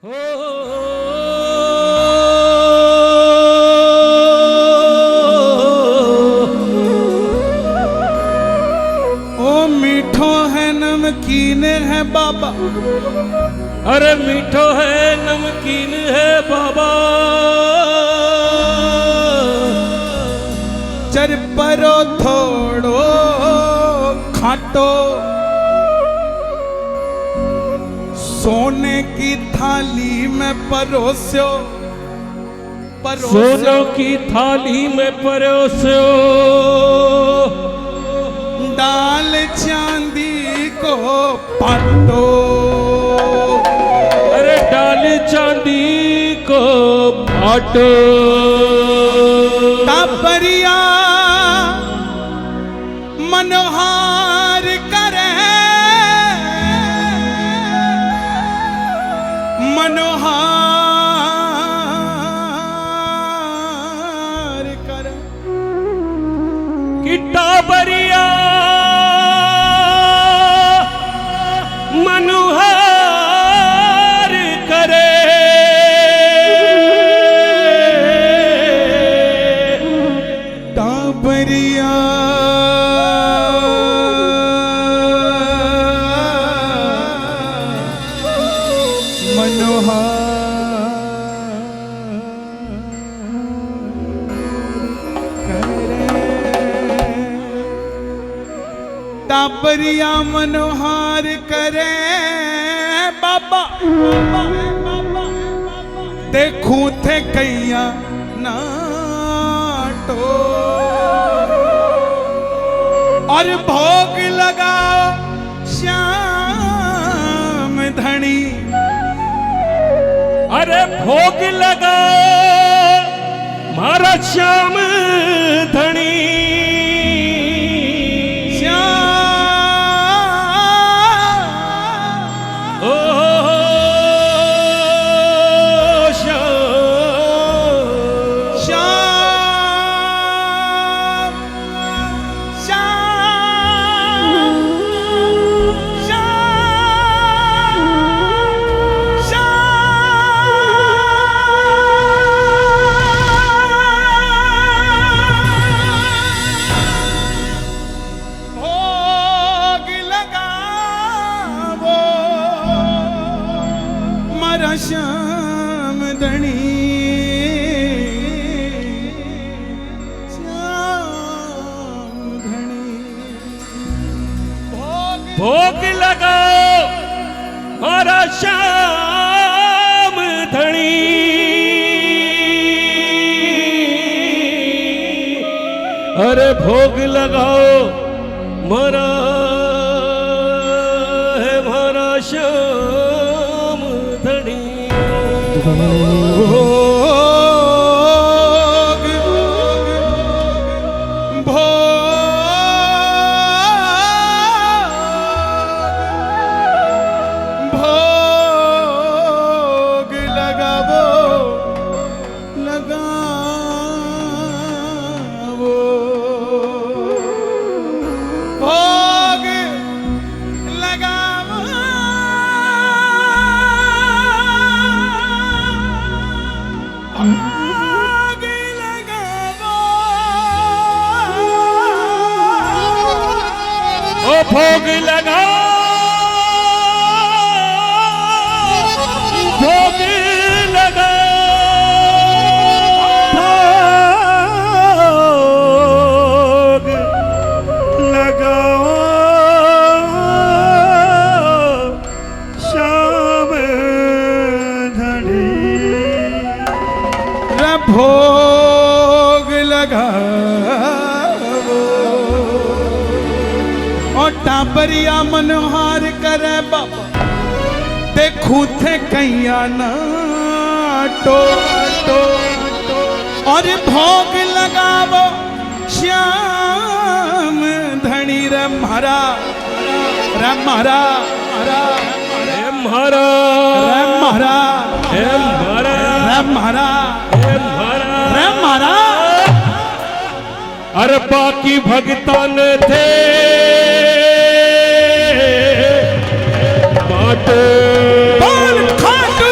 ओ मीठो है नमकीन है बाबा, अरे मीठो है नमकीन है बाबा, चर परो थोड़ो खाटो, सोने की थाली में परोस्यो, सोने की थाली में परोस्यो, दाल चांदी को पाटो, अरे डाल चांदी को बाटो, तापरिया मनोहार करे, मनोहार करे, कि टाबरिया मनोहार करे, टाबरिया टाबरिया मनोहार करे बाबा, देखूं थे कैया नाटो, और भोग लगाओ श्याम धनी, अरे भोग लगाओ मारा श्याम धनी, श्याम धनी, श्याम धनी, भोग लगाओ मारा श्याम धनी, अरे भोग लगाओ मारा है मारा श्याम धनी, भोग भोग लगावो लगावो, भोग लगावो, भोग लगावो, ओ भोग लगाओ भोग लगाओ, भोग लगाओ श्याम धनी, रे भोग लगावो, और टाबरिया मनोहार करे बाबा, देखूं थे कैया नाटो, और भोग लगावो श्याम धनी, रे म्हारा रे म्हारा हे म्हारा रे म्हारा हे म्हारा रे म्हारा हे म्हारा रे म्हारा, अरे बाकी भगतन थे बाटे बोल खाटू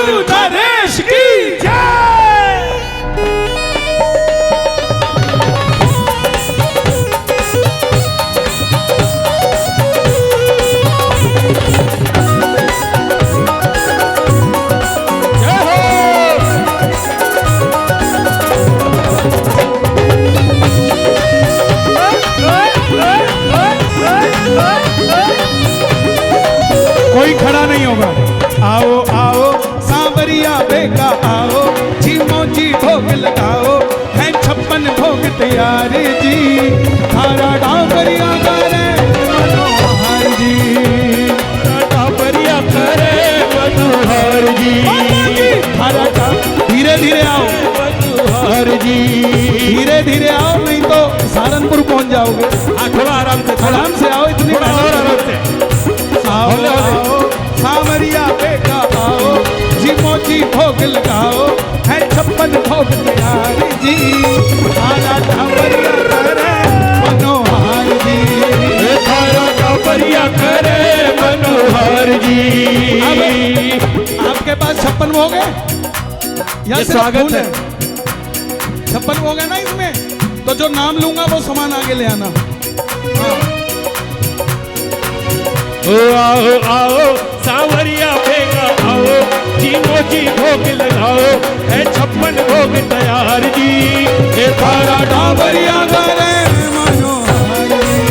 फेंका आओ, जी मोची भोग लगाओ, है 56 भोग तैयार जी। थारा डाबरिया करे मनोहर जी, डाबरिया करे मनोहर जी। थारा धीरे धीरे आओ मनोहर जी, धीरे धीरे आओ, नहीं तो सहारनपुर पहुंच जाओगे। थोड़ा आराम से, आराम से आओ, इतनी थोड़ा और आराम से। आओ आओ सावरिया बेटा आओ, जी मोची भोग लगाओ, है 56 भोग तैयार जी। थारा डाबरिया करे मनोहर जी, थारा डाबरिया करे मनोहर जी। अब आपके पास 56 भोग है या ये सिर्फ स्वागत फूल है। 56 भोग है ना इसमें, तो जो नाम लूंगा वो सामान आगे ले आना। हाँ। ओ आओ आओ सावरिया फेंका आओ, जी मोची भोग लगाओ, है 56 भोग तैयार जी। हे थारा डाबरिया करे मनोहर जी,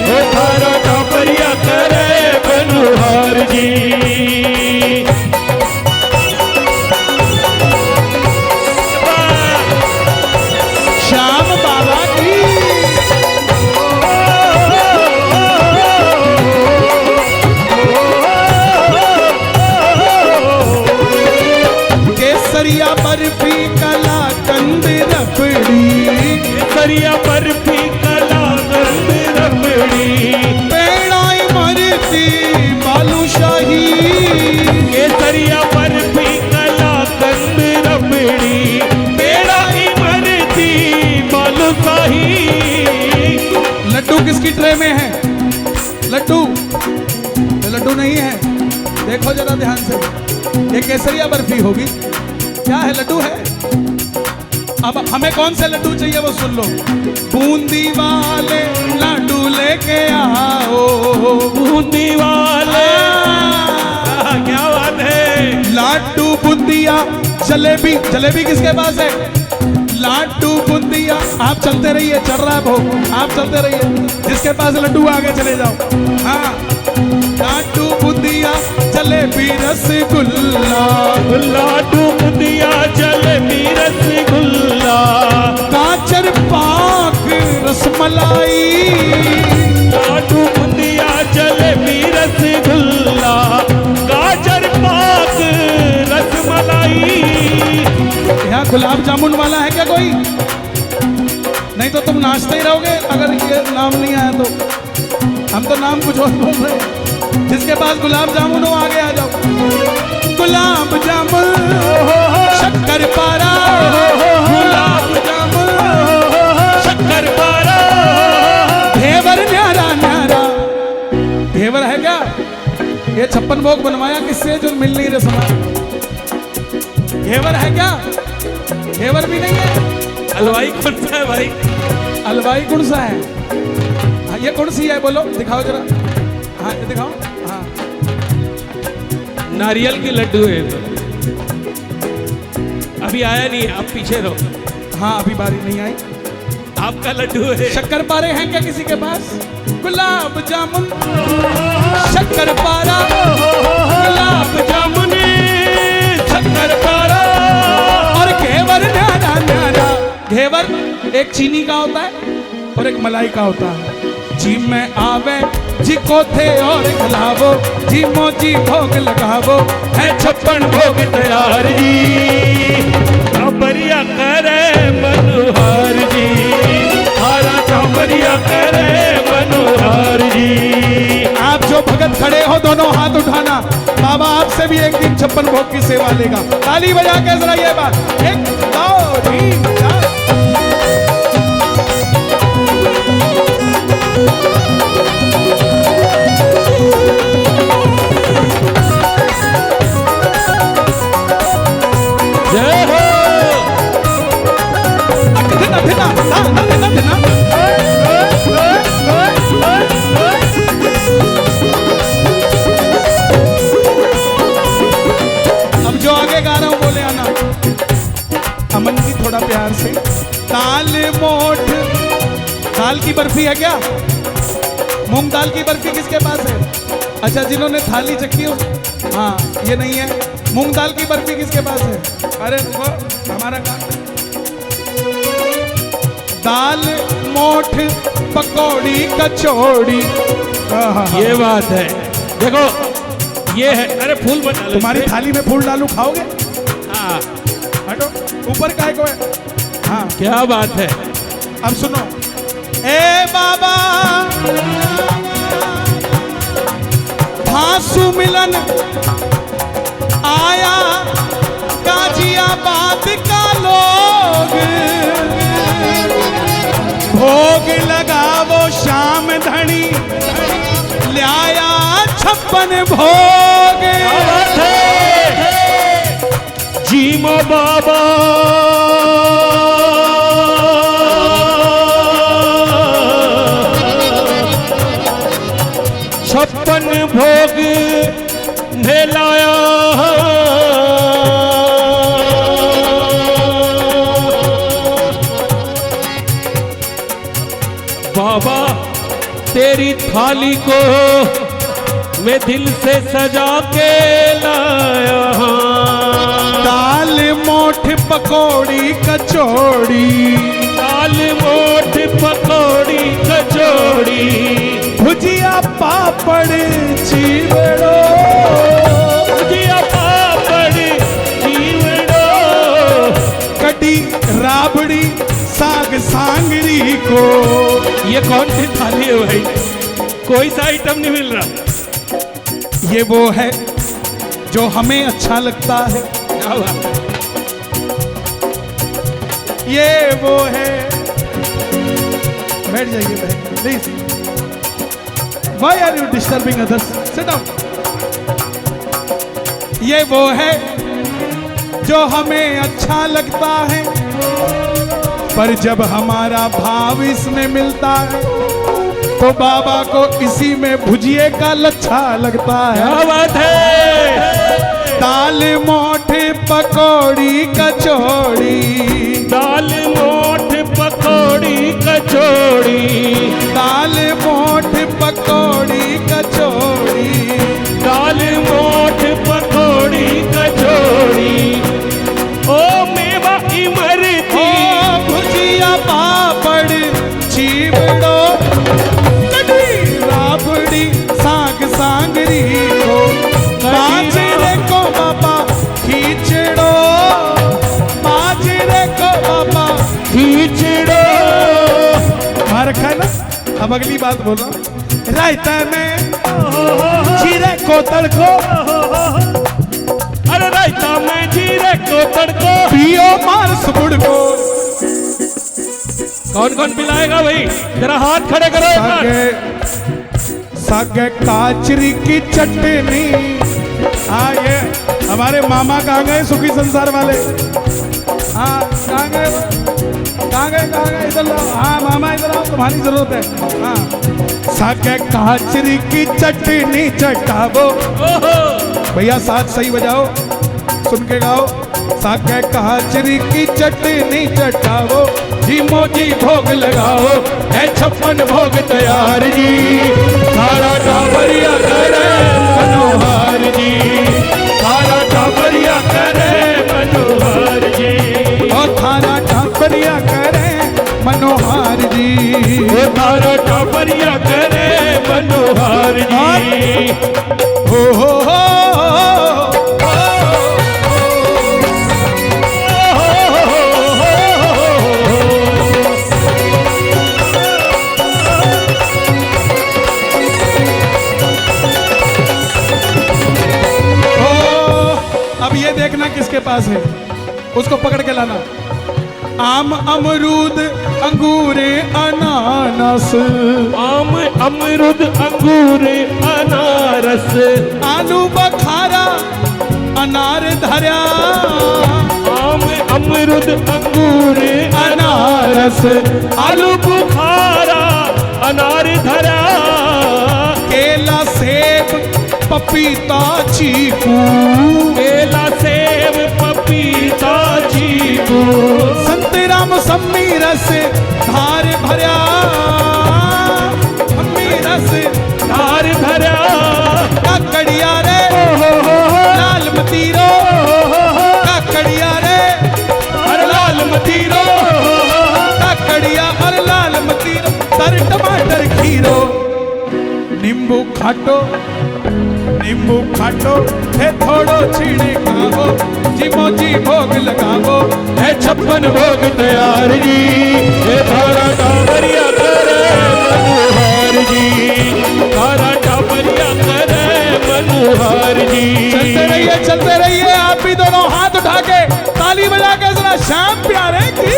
हे थारा डाबरिया करे मनोहर जी। श्याम बाबा की केसरिया बर्फी कला कंद रबड़ी, केसरिया बर्फी कला कंद रबड़ी, पेड़ाई मरती बालूशाही, केसरिया बर्फी कला कंद रबड़ी, पेड़ाई मरती बालूशाही। लड्डू किसकी ट्रे में है? लड्डू तो लड्डू नहीं है, देखो जरा ध्यान से, ये केसरिया बर्फी होगी। क्या है? लड्डू है। अब हमें कौन से लड्डू चाहिए वो सुन लो। बूंदी वाले लड्डू लेके आओ, बूंदी वाले क्या बात है। लाडू बूंदिया जलेबी, जलेबी किसके पास है? लाडू बूंदिया, आप चलते रहिए, चल रहा है भोग, आप चलते रहिए, जिसके पास लड्डू आगे चले जाओ। हाँ, लाडू बूंदिया जलेबी रसगुल्ला, लाडू बूंदिया जलेबी रसगुल्ला, गाजर पाक रसमलाई, लाडू बूंदिया जलेबी रसगुल्ला, गाजर पाक रसमलाई। यहाँ गुलाब जामुन वाला है क्या कोई? नहीं तो तुम नाचते ही रहोगे अगर ये नाम नहीं आया तो। हम तो नाम कुछ और बोल रहे हैं। जिसके पास गुलाब जामुन हो आगे आ जाओ। गुलाब जामुन शक्कर पारा, गुलाब जामुन शक्कर पारा, घेवर न्यारा न्यारा। घेवर है क्या? ये 56 भोग बनवाया किससे जो मिल नहीं रहे सामान? घेवर है क्या? घेवर भी नहीं है। हलवाई कौन सा है भाई? हलवाई कौन सा है? हाँ, ये कौन सी है बोलो, दिखाओ जरा। हाँ ये दिखाओ। हाँ, नारियल के लड्डू है तो। अभी आया नहीं, आप पीछे रहो। हाँ अभी बारी नहीं आई। आपका लड्डू है। शक्कर पारे हैं क्या किसी के पास? गुलाब जामुन शक्कर पारा, गुलाब जामुन शक्कर पारा, और घेवर न्यारा न्यारा। घेवर एक चीनी का होता है और एक मलाई का होता है। जी में आवे जी को थे और खिलावो, जी मोजी भोग लगावो, है 56 भोग तैयार जी। डाबरिया करे मनोहर जी, थारा डाबरिया करे मनोहर जी। आप जो भगत खड़े हो दोनों हाथ उठाना, बाबा आपसे भी एक दिन 56 भोग की सेवा लेगा। ताली बजा के जरा ये बात, 1 2 3 4। जय हो। अब जो आगे गा रहा हूं बोले आना। अमन जी थोड़ा प्यार से। ताल मोठ, दाल की बर्फी है क्या? मूंग दाल की बर्फी किसके पास है? अच्छा जिन्होंने थाली चखी हो, हाँ ये नहीं है। मूंग दाल की बर्फी किसके पास है? अरे वो हमारा काम। दाल मोठ पकौड़ी कचौड़ी। ये बात है। देखो ये है। अरे फूल मत डालो। तुम्हारी थाली में फूल डालू, खाओगे? हाँ हटो, ऊपर काय को है? हाँ क्या बात है। अब सुनो। ए बाबा भासु मिलन आया गाजियाबाद का लोग, भोग लगा वो शाम धनी ले आया 56 भोग। जीमो बाबा छप्पन भोग लाया। बाबा तेरी थाली को मैं दिल से सजा के लाया। दाल मोठ पकौड़ी कचौड़ी, दाल मोठ पकौड़ी कचौड़ी, भुजिया पापड़ चिवड़ो, भुजिया पापड़ चिवड़ो, कटी राबड़ी साग सांगरी को। ये कौन सी थाली है भाई? कोई सा आइटम नहीं मिल रहा। ये वो है जो हमें अच्छा लगता है। क्या बात है? ये वो है। बैठ जाइए बहन please. Why are you disturbing others? Sit down. ये वो है जो हमें अच्छा लगता है, पर जब हमारा भाव इसमें मिलता है तो बाबा को इसी में भुजिए का लच्छा लगता है। क्या बात है? दाल मोठ पकौड़ी कचौड़ी, दाल मोठ पकौड़ी कचौड़ी, दाल मोठ पकौड़ी कचौड़ी, दाल मोठ पकौड़ी कचौड़ी। ओ मेवा इमरती, भुजिया पापड़ चिवड़ो, कटी राबड़ी साग सांगरी को, बाजरे को बाबा खींचड़ो, बाजरे को बाबा खींचड़ो। मार रखा है ना। अब अगली बात बोलो। रायता में जीरे को तड़को, अरे रायता में जीरे को तड़को, पियो मार सुबुड़ को। कौन कौन पिलाएगा भाई? जरा हाथ खड़े करो एक बार। साग काचरी की चटनी। ये हमारे मामा कहाँ गए? सुखी संसार वाले। हाँ कहाँ गए? कहाँ गए? इधर लाओ। हाँ मामा इधर आओ, तुम्हारी जरूरत है। हाँ साग काचरी की चटनी चटावो। भैया साथ सही बजाओ, सुन के गाओ। साग काचरी की चटनी चटावो, जी मोजी भोग लगाओ, है 56 भोग तैयार जी। खारा टाबरिया करे मनोहर जी, खारा टाबरिया करे मनोहर जी, ओ खारा टाबरिया करे मनोहर जी, ओ खारा टाबरिया करे मनोहर जी। हो हो हो। देखना किसके पास है, उसको पकड़ के लाना। आम अमरूद अंगूर अनानास, आम अमरूद अंगूर अनारस, आलू बखारा अनार धरा, आम अमरूद अंगूर अनारस, आलू बुखारा अनार धरा, केला सेब पपीता चीकू, केला सेब पपीता चीकू, संतरा मौसमी रस धार भरा, मम्मी रस धार भरा, काकड़िया रे लाल मतीरो, खाटो नींबू खाटो है थोड़ो छीने खाओ जी मोजी भोग लगाओ है 56 भोग तैयार जी, ये थारा डाबरिया करे मनोहर जी, थारा डाबरिया करे मनोहर जी। चलते रहिए आप भी दोनों हाथ उठा के ताली बजा के जरा श्याम प्यारे की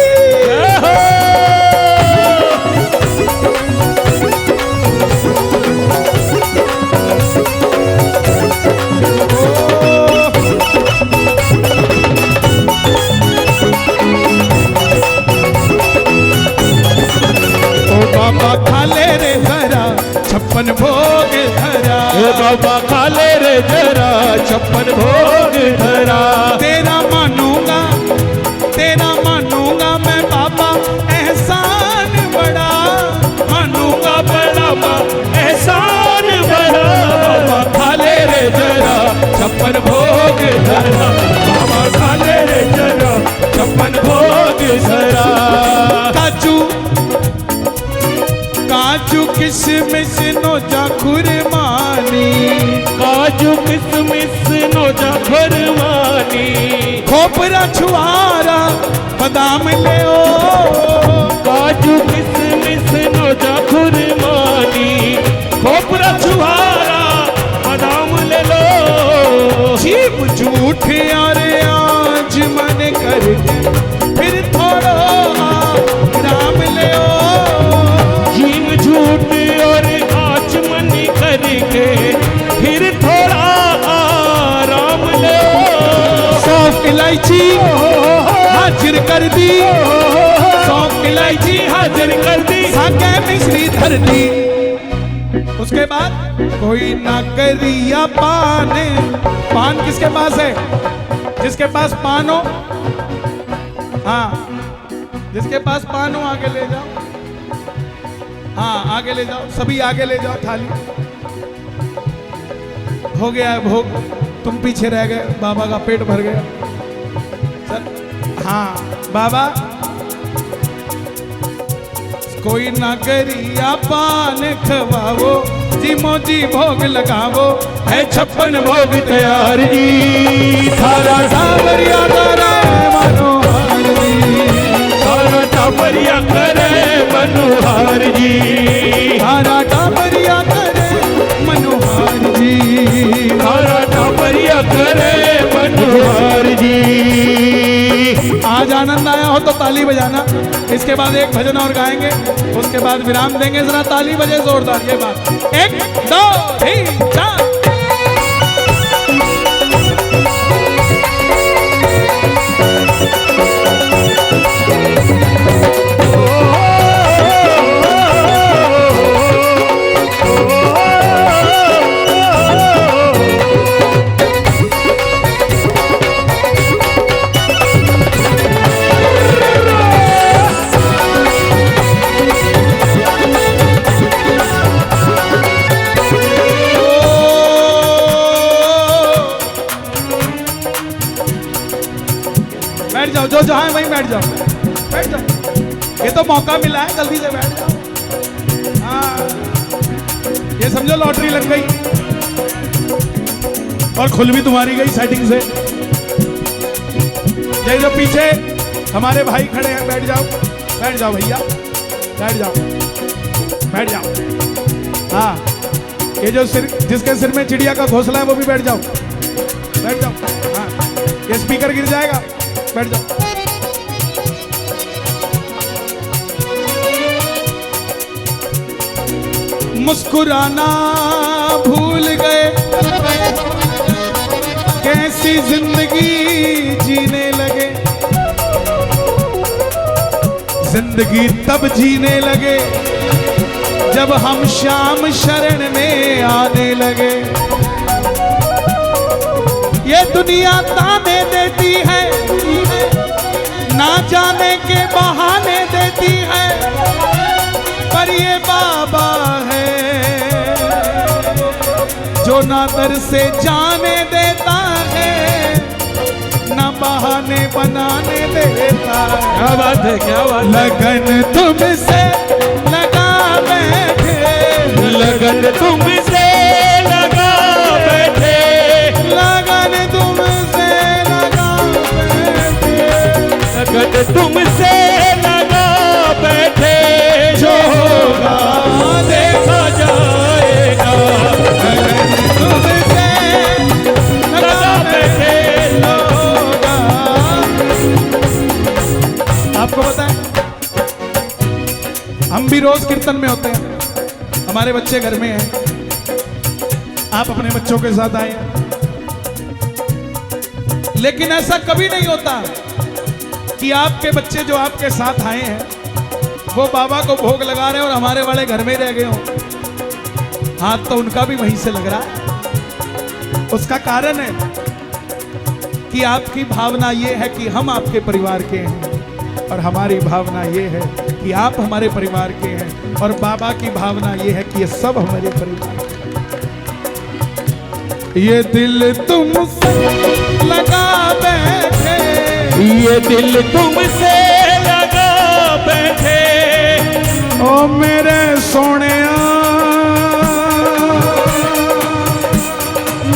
बाबा खाले रे जरा 56 भोग धरा, बाबा खाले रे जरा 56 भोग धरा। तेरा मानूंगा मैं बाबा एहसान बड़ा, मानूंगा बड़ा एहसान बड़ा। बाबा खाले रे जरा 56 भोग धरा, बाबा खाले रे जरा 56 भोग धरा। काजू किशमिश नोजा खुरमानी, काजू किशमिश नोजा खुरमानी, खोपरा छुआरा बादाम ले ओ, काजू किशमिश नोजा खुरमानी, खोपरा छुआरा बादाम ले लो। जीव झूठ और आज मन करके फिर थोड़ा राम ले ओ, झूठ और आज मन करके फिर थोड़ा आराम ले। सौंफ इलायची हाजिर कर दी, सौंफ इलायची हाजिर कर दी, साके मिश्री धर दी। उसके बाद कोई ना करिया पान, पान किसके पास है? जिसके पास पान हो, हाँ जिसके पास पान हो आगे ले जाओ, हाँ आगे ले जाओ, सभी आगे ले जाओ थाली। हो गया है भोग, तुम पीछे रह गए, बाबा का पेट भर गया। सर हाँ बाबा कोई ना करिया पान खवाओ जी मोजी भोग लगावो, है 56 भोग तैयार जी, थारा डाबरिया करे मनोहर जी, थारा डाबरिया करे मनोहर जी, थारा डाबरिया करे मनोहर जी, थारा डाबरिया करे मनोहर जी। आज आनंद आया हो तो ताली बजाना। इसके बाद एक भजन और गाएंगे, उसके बाद विराम देंगे। जरा ताली बजे जोरदार, ये बात 1 2 3 4। बैठ जाओ, जो जहां है वहीं बैठ जाओ, बैठ जाओ। ये तो मौका मिला है, जल्दी से बैठ जाओ। हाँ ये समझो लॉटरी लग गई और खुल भी तुम्हारी गई सेटिंग से। ये जो पीछे हमारे भाई खड़े हैं, बैठ जाओ, बैठ जाओ भैया, बैठ जाओ, बैठ जाओ। हाँ ये जो सिर, जिसके सिर में चिड़िया का घोंसला है वो भी बैठ जाओ, बैठ जाओ। हाँ ये स्पीकर गिर जाएगा, बैठ जाओ। मुस्कुराना भूल गए, कैसी जिंदगी जीने लगे, जिंदगी तब जीने लगे जब हम श्याम शरण में आने लगे। ये दुनिया ताने देती है, ना जाने के बहाने देती है, पर ये बाबा है जो ना दर से जाने देता है, ना बहाने बनाने देता है। क्या बात है, क्या बात है। लगन तुमसे लगा बैठे, लगन तुमसे बैठे, लगन तुमसे लगा बैठे, लगन तुमसे लगा बैठे, जो होगा देखा जाएगा। लगन तुमसे लगा बैठे, जो होगा। आपको पता है हम भी रोज कीर्तन में होते हैं, हमारे बच्चे घर में हैं, आप अपने बच्चों के साथ आए हैं, लेकिन ऐसा कभी नहीं होता कि आपके बच्चे जो आपके साथ आए हैं वो बाबा को भोग लगा रहे हैं और हमारे वाले घर में रह गए हों। हाथ तो उनका भी वहीं से लग रहा है। उसका कारण है कि आपकी भावना ये है कि हम आपके परिवार के हैं और हमारी भावना ये है कि आप हमारे परिवार के हैं, और बाबा की भावना ये है कि ये सब हमारे परिवार के हैं। ये दिल तुमसे लगा बैठे, ये दिल तुमसे लगा बैठे, ओ मेरे सोनिया,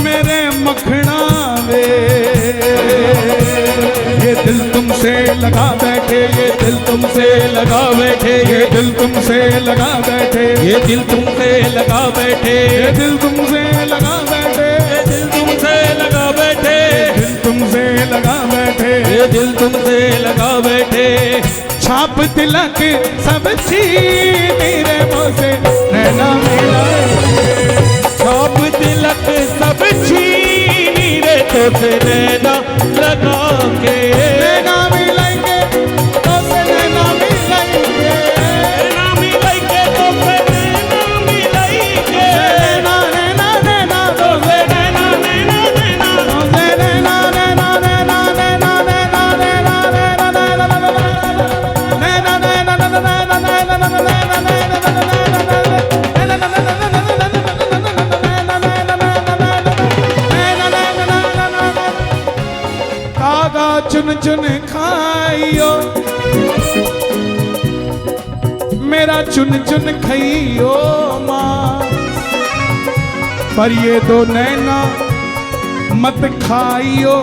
मेरे मखना वे। ये दिल तुमसे लगा बैठे, ये दिल तुमसे लगा बैठे, ये दिल तुमसे लगा बैठे, ये दिल तुमसे लगा बैठे, ये दिल तुमसे लगा बैठे, ये दिल तुमसे लगा बैठे, दिल तुमसे लगा बैठे, ये दिल तुमसे लगा बैठे। छाप तिलक सब मेरे मुँह से नैना मिलाए, छाप तिलक सब छीनी रे तो से नैना लगा के, नैना मिलाएंगे तो से नैना मिलाएंगे, नैना मिलाएंगे तो से नैना मिलाएंगे, नैना नैना नैना तो से नैना नैना नैना, तो से नैना नैना नैना नैना नैना नैना कागा चुन चुन खाइयो, मेरा चुन चुन खाइयो माँ, पर ये दो नैना मत खाइयो,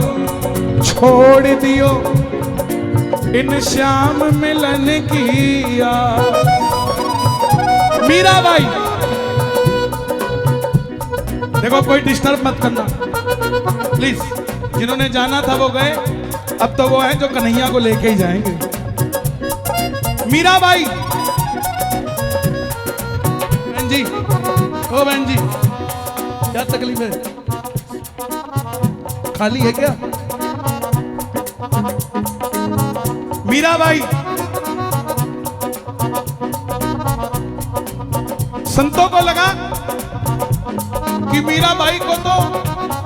छोड़ दियो इन श्याम मिलन की याद। मीराबाई, देखो कोई डिस्टर्ब मत करना प्लीज। जिन्होंने जाना था वो गए, अब तो वो है जो कन्हैया को लेके ही जाएंगे। मीराबाई, बहन जी, ओ बहन जी, क्या तकलीफ है? खाली है क्या? मीराबाई, संतों को लगा कि मीराबाई को तो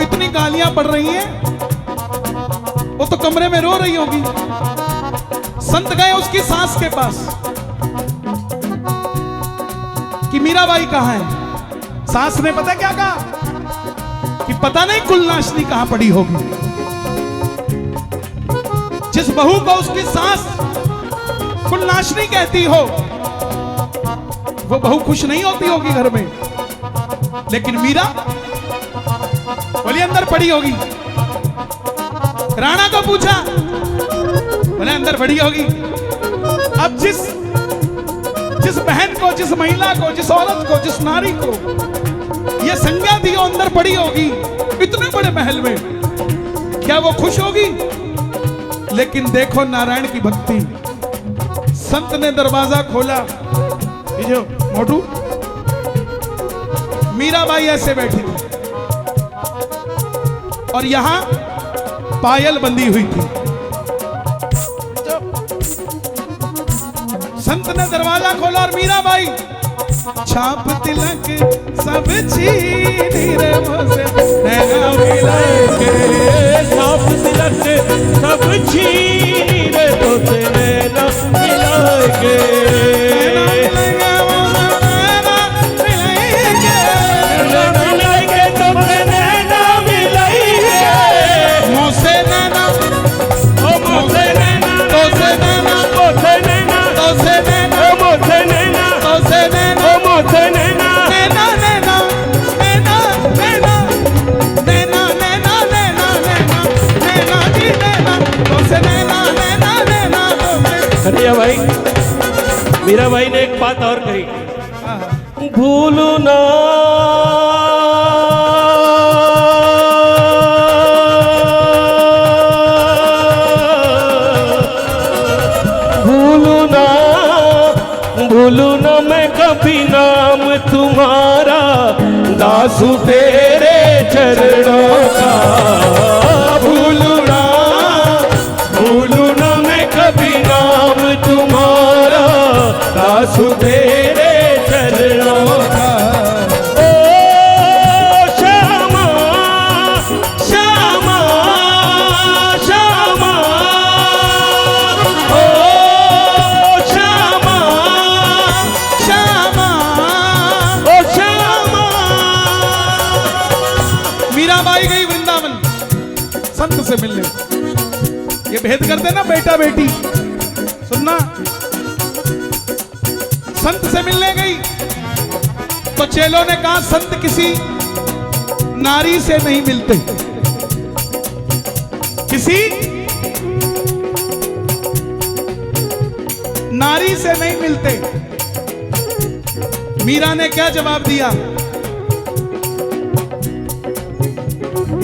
इतनी गालियां पड़ रही हैं, वो तो कमरे में रो रही होगी। संत गए उसकी सास के पास कि मीराबाई कहां है। सास ने पता क्या कहा कि पता नहीं कुलनाशनी कहां पड़ी होगी। जिस बहू को उसकी सास कुलनाशनी कहती हो वो बहू खुश नहीं होती होगी घर में, लेकिन मीरा बोली अंदर पड़ी होगी। राणा को पूछा, बोले अंदर पड़ी होगी। अब जिस बहन को, जिस महिला को, जिस औरत को, जिस नारी को ये संज्ञा दी हो अंदर पड़ी होगी इतने बड़े महल में, क्या वो खुश होगी? लेकिन देखो नारायण की भक्ति। संत ने दरवाजा खोला, ये जो मोटू, मीराबाई ऐसे बैठी थी और यहां पायल बंधी हुई थी। संत ने दरवाजा खोला और मीराबाई छाप तिलक सब छीनी रे मुझसे नैना मिलाए के, छाप तिलक सब छीनी रे तो से नैना मिलाए के, नैना मिलाएंगे वो नैना मिलाएंगे, नैना मिलाएंगे तो से नैना मिलाएंगे, मुझसे नैना, ओ मोसे नैना, तो से नैना, मोसे नैना, तो से नैना, ओ मोसे नैना, तो से नैना, ओ मोसे नैना, नैना नैना नैना नैना मीरा भाई ने एक बात और कही, हाँ, भूलू ना भूलू ना मैं कभी नाम तुम्हारा, दासू तेरे चरणों का। भूलू ना मैं कभी नाम तुम्हारा, दासू तेरे चरणों का। ओ श्यामा श्यामा श्यामा, ओ श्यामा श्यामा। ओ श्यामा। मीराबाई गई वृंदावन संत से मिलने। ये भेद करते ना बेटा बेटी, सुनना। संत से मिलने गई तो चेलों ने कहा संत किसी नारी से नहीं मिलते, किसी नारी से नहीं मिलते। मीरा ने क्या जवाब दिया?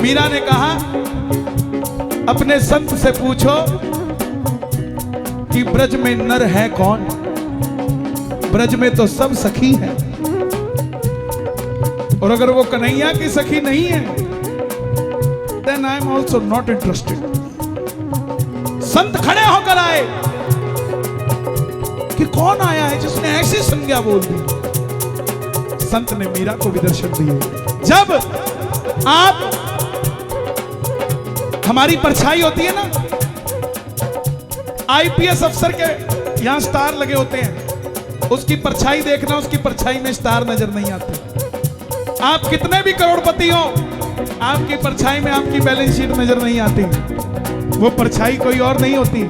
मीरा ने कहा अपने संत से पूछो कि ब्रज में नर है कौन, ब्रज में तो सब सखी है, और अगर वो कन्हैया की सखी नहीं है then I am also not interested. संत खड़े होकर आए कि कौन आया है जिसने ऐसी संज्ञा बोल दी। संत ने मीरा को भी दर्शन दिए। जब आप, हमारी परछाई होती है ना, आईपीएस अफसर के यहां स्टार लगे होते हैं, उसकी परछाई देखना, उसकी परछाई में स्टार नजर नहीं आते। आप कितने भी करोड़पति हो, आपकी परछाई में आपकी बैलेंस शीट नजर नहीं आती। वो परछाई कोई और नहीं होती,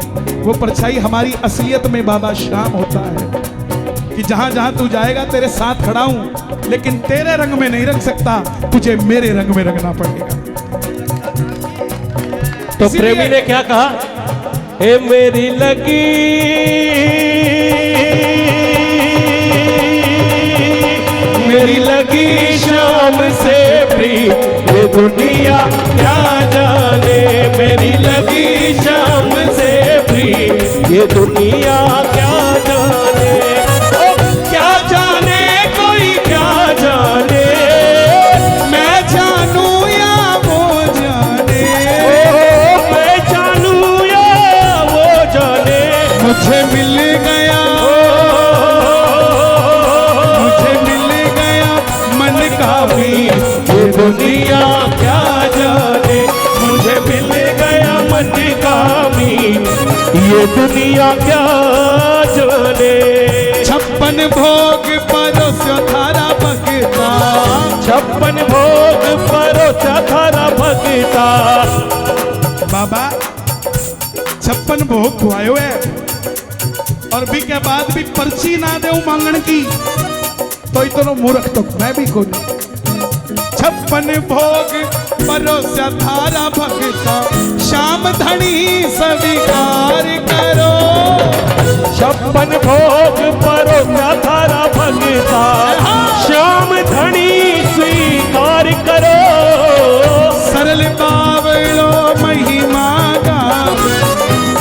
वो परछाई हमारी असलियत में बाबा श्याम होता है कि जहां जहां तू जाएगा तेरे साथ खड़ा हूं, लेकिन तेरे रंग में नहीं रंग सकता, तुझे मेरे रंग में रंगना पड़ेगा। तो प्रेमी ने क्या कहा? हे मेरी लगी मेरी लगी शाम से प्रीत, ये दुनिया क्या जाने। मेरी लगी शाम से प्रीत, ये दुनिया क्या जाने। ओ क्या जाने कोई क्या जाने, मैं जानू या वो जाने, ओ मैं जानू या वो जाने। मुझे मिल गया, मुझे मिल गया मन का भी, ये दुनिया क्या जाने। मुझे मिल गया मन का भी, ये दुनिया क्या जाने। 56 भोग परोस्यो थारा भगता, 56 भोग परोसा थारा भगता। बाबा 56 भोग खुआयो है और भी के बाद भी पर्ची ना दे मांगण की, तो इतना मूर्ख तो मैं भी को नहीं। 56 भोग परोसा थारा भगता, श्याम धनी स्वीकार करो। 56 भोग परोसा थारा भगता, श्याम धनी स्वीकार करो। सरल बावड़ो महिमा गावे,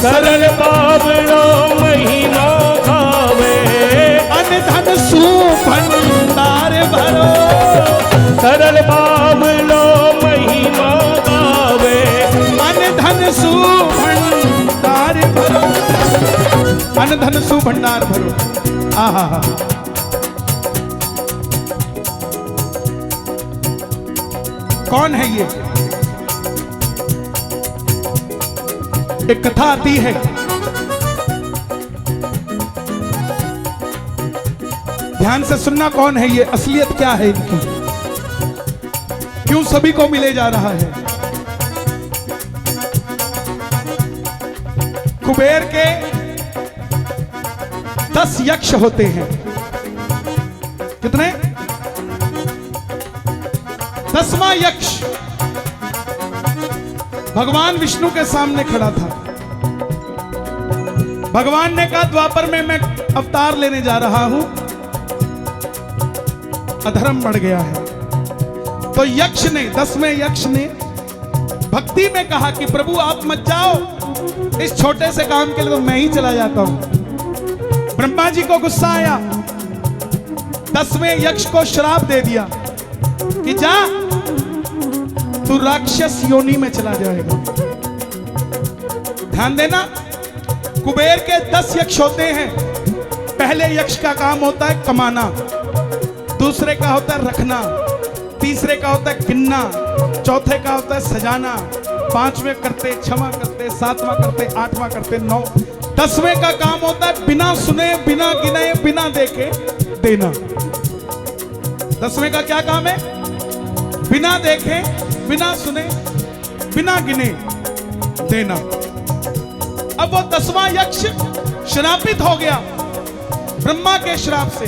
सरल बावड़ो महिमा गावे। अन धन सुभंडार भरो, सरल बावड़ो महिमा गावे। अन धन सुभंडार भरो, अन धन सुभंडार भरो। आहा, कौन है ये? एक कथा आती है, ध्यान से सुनना। कौन है ये, असलियत क्या है इनकी, क्यों सभी को मिले जा रहा है। कुबेर के 10 यक्ष होते हैं। कितने? 10वां यक्ष भगवान विष्णु के सामने खड़ा था। भगवान ने कहा द्वापर में मैं अवतार लेने जा रहा हूं, अधर्म बढ़ गया है। तो यक्ष ने, 10वें यक्ष ने भक्ति में कहा कि प्रभु आप मत जाओ, इस छोटे से काम के लिए तो मैं ही चला जाता हूं। ब्रह्मा जी को गुस्सा आया, 10वें यक्ष को श्राप दे दिया कि जा तू राक्षस योनि में चला जाएगा। ध्यान देना, कुबेर के 10 यक्ष होते हैं। पहले यक्ष का काम होता है कमाना, दूसरे का होता है रखना, तीसरे का होता है गिनना, चौथे का होता है सजाना, 5वें करते, 6वां करते, 7वां करते, 8वां करते, 9, 10वें का काम होता है बिना सुने, बिना गिने, बिना देखे देना। 10वें का क्या काम है? बिना देखे, बिना सुने, बिना गिने देना। अब वो 10वां यक्ष श्रापित हो गया ब्रह्मा के श्राप से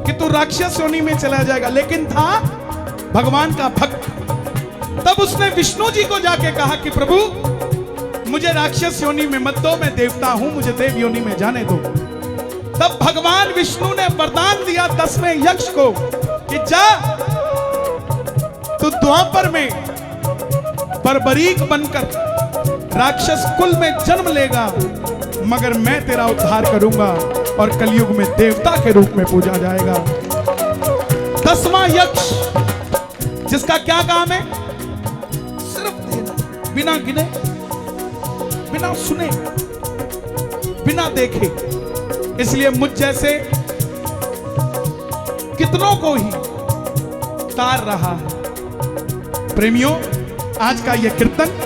कि तू राक्षस योनि में चला जाएगा, लेकिन था भगवान का भक्त। तब उसने विष्णु जी को जाके कहा कि प्रभु मुझे राक्षस योनि में मत दो, मैं देवता हूं, मुझे देव योनि में जाने दो। तब भगवान विष्णु ने वरदान दिया 10वें यक्ष को कि जा तू द्वापर में बर्बरीक बनकर राक्षस कुल में जन्म लेगा, मगर मैं तेरा उद्धार करूंगा और कलयुग में देवता के रूप में पूजा जाएगा। 10वां यक्ष जिसका क्या काम है? सिर्फ देना, बिना गिने, बिना सुने, बिना देखे। इसलिए मुझ जैसे कितनों को ही तार रहा है। प्रेमियों, आज का यह कीर्तन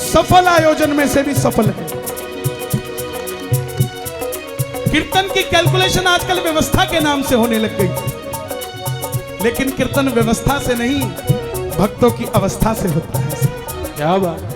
सफल आयोजन में से भी सफल है। कीर्तन की कैलकुलेशन आजकल व्यवस्था के नाम से होने लग गई, लेकिन कीर्तन व्यवस्था से नहीं, भक्तों की अवस्था से होता है। क्या बात।